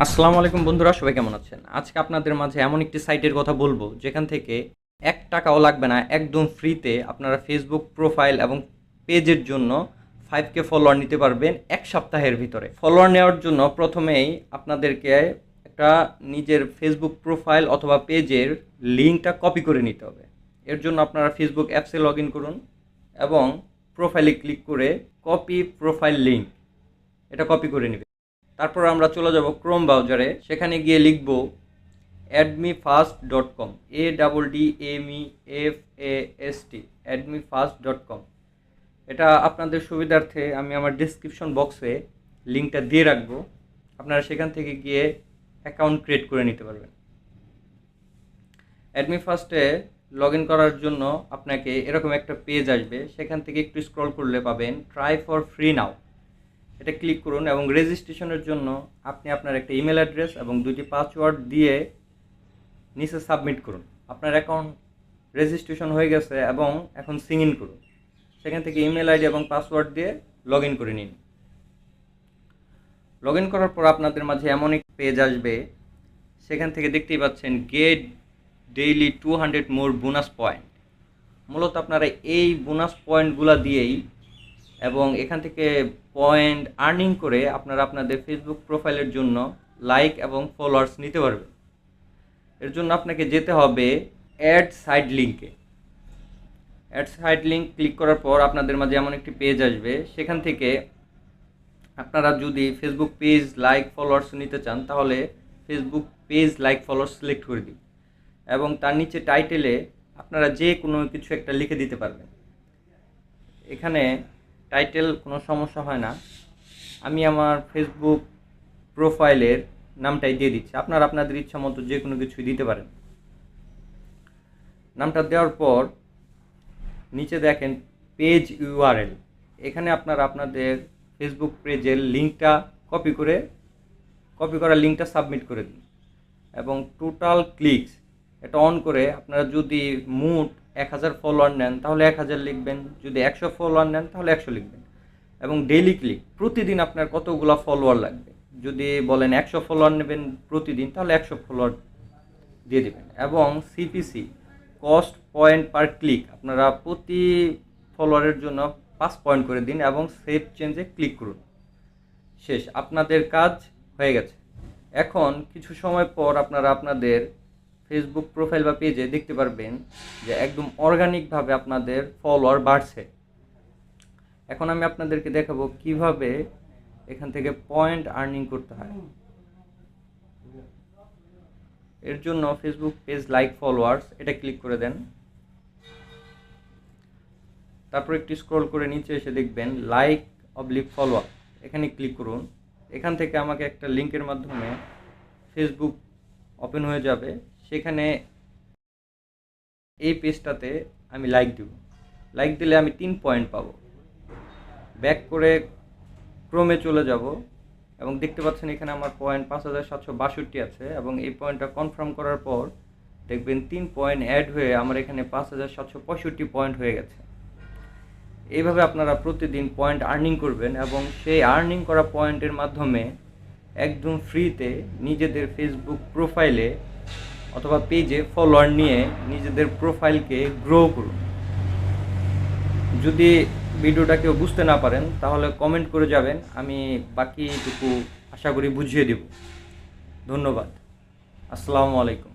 আসসালামু আলাইকুম বন্ধুরা, সবাই কেমন আছেন? আজকে আপনাদের মাঝে এমন একটি সাইটের কথা বলবো যেখান থেকে ৳১ লাগবে না, একদম ফ্রিতে আপনারা ফেসবুক প্রোফাইল এবং পেজের জন্য 5K ফলোয়ার নিতে পারবেন ১ সপ্তাহের ভিতরে। ফলোয়ার নেওয়ার জন্য প্রথমেই আপনাদেরকে একটা নিজের ফেসবুক প্রোফাইল অথবা পেজের লিঙ্কটা কপি করে নিতে হবে। এর জন্য আপনারা ফেসবুক অ্যাপসে লগ ইন করুন এবং প্রোফাইলে ক্লিক করে কপি প্রোফাইল লিঙ্ক এটা কপি করে নেবেন। তারপর আমরা চলে যাব ক্রোম ব্রাউজারে, সেখানে গিয়ে লিখব admefast.com, ADDMEFAST, admefast.com। এটা আপনাদের সুবিধার্থে আমি আমার ডিসক্রিপশন বক্সে লিঙ্কটা দিয়ে রাখবো, আপনারা সেখান থেকে গিয়ে অ্যাকাউন্ট ক্রিয়েট করে নিতে পারবেন। অ্যাডমিফাস্টে লগ ইন করার জন্য আপনাকে এরকম একটা পেজ আসবে, সেখান থেকে একটু স্ক্রল করলে পাবেন ট্রাই ফর ফ্রি নাও, এটা ক্লিক করুন এবং রেজিস্ট্রেশনের জন্য আপনি আপনার একটা ইমেল অ্যাড্রেস এবং 2টি পাসওয়ার্ড দিয়ে নিচে সাবমিট করুন। আপনার অ্যাকাউন্ট রেজিস্ট্রেশন হয়ে গেছে এবং এখন সিং ইন করুন। সেখান থেকে ইমেল আইডি এবং পাসওয়ার্ড দিয়ে লগ ইন করে নিন। লগ ইন করার পর আপনাদের মাঝে এমন এক পেজ আসবে, সেখান থেকে দেখতেই পাচ্ছেন গেট ডেইলি 200 মোর বোনাস পয়েন্ট। মূলত আপনারা এই বোনাস পয়েন্টগুলো দিয়েই এবং এখান থেকে পয়েন্ট আর্নিং করে আপনারা আপনাদের ফেসবুক প্রোফাইলের জন্য লাইক এবং ফলোয়ার্স নিতে পারবেন। এর জন্য আপনাকে যেতে হবে অ্যাড সাইড লিঙ্কে। অ্যাড সাইড লিঙ্ক ক্লিক করার পর আপনাদের মাঝে এমন একটি পেজ আসবে, সেখান থেকে আপনারা যদি ফেসবুক পেজ লাইক ফলোয়ার্স নিতে চান তাহলে Facebook page like followers select করে দিন এবং তার নিচে টাইটেলে আপনারা যে কোনো কিছু একটা লিখে দিতে পারবেন। এখানে টাইটেল কোনো সমস্যা হয় না, আমি আমার ফেসবুক প্রোফাইলের নামটাই দিয়ে দিচ্ছি, আপনারা আপনাদের ইচ্ছা মতো যে কোনো কিছুই দিতে পারেন। নামটা দেওয়ার পর নিচে দেখেন পেজ ইউআরএল, এখানে আপনারা আপনাদের ফেসবুক পেজের লিঙ্কটা কপি করা লিঙ্কটা সাবমিট করে দিন এবং টোটাল ক্লিকস এটা অন করে আপনারা যদি মোট 1000 ফলোয়ার নেন তাহলে 1000 লিখবেন, যদি 100 ফলোয়ার নেন তাহলে 100 লিখবেন এবং ডেইলি ক্লিক প্রতিদিন আপনার কতগুলো ফলোয়ার লাগবে, যদি বলেন 100 ফলোয়ার নেবেন প্রতিদিন তাহলে 100 ফলোয়ার দিয়ে দেবেন এবং সিপিসি কস্ট পয়েন্ট পার ক্লিক আপনারা প্রতি ফলোয়ারের জন্য 5 পয়েন্ট করে দিন এবং সেভ চেঞ্জে ক্লিক করুন। শেষ, আপনাদের কাজ হয়ে গেছে। এখন কিছু সময় পর আপনারা আপনাদের ফেসবুক প্রোফাইল বা পেজে দেখতে পারবেন যে একদম অর্গানিকভাবে আপনাদের ফলোয়ার বাড়ছে। এখন আমি আপনাদেরকে দেখাবো কিভাবে এখান থেকে পয়েন্ট আর্নিং করতে হয়। এর জন্য ফেসবুক পেজ লাইক ফলোয়ার্স এটা ক্লিক করে দেন, তারপর একটু স্ক্রল করে নিচে এসে দেখবেন লাইক অবলিক ফলোয়ার, এখানে ক্লিক করুন। এখান থেকে আমাকে একটা লিঙ্কের মাধ্যমে ফেসবুক ওপেন হয়ে যাবে, সেখানে এই পেজটাতে আমি লাইক দিব, লাইক দিলে আমি 3 পয়েন্ট পাবো। ব্যাক করে ক্রোমে চলে যাব এবং দেখতে পাচ্ছেন এখানে আমার পয়েন্ট 5762 আছে এবং এই পয়েন্টটা কনফার্ম করার পর দেখবেন 3 পয়েন্ট অ্যাড হয়ে আমার এখানে 5765 পয়েন্ট হয়ে গেছে। এইভাবে আপনারা প্রতিদিন পয়েন্ট আর্নিং করবেন এবং সেই আর্নিং করা পয়েন্টের মাধ্যমে একদম ফ্রিতে নিজেদের ফেসবুক প্রোফাইলে অথবা পেজে ফলোয়ার নিয়ে নিজেদের প্রোফাইলকে গ্রো করুন। যদি ভিডিওটা কেউ বুঝতে না পারেন তাহলে কমেন্ট করে যাবেন, আমি বাকিটুকু আশা করি বুঝিয়ে দেব। ধন্যবাদ। আসসালামু আলাইকুম।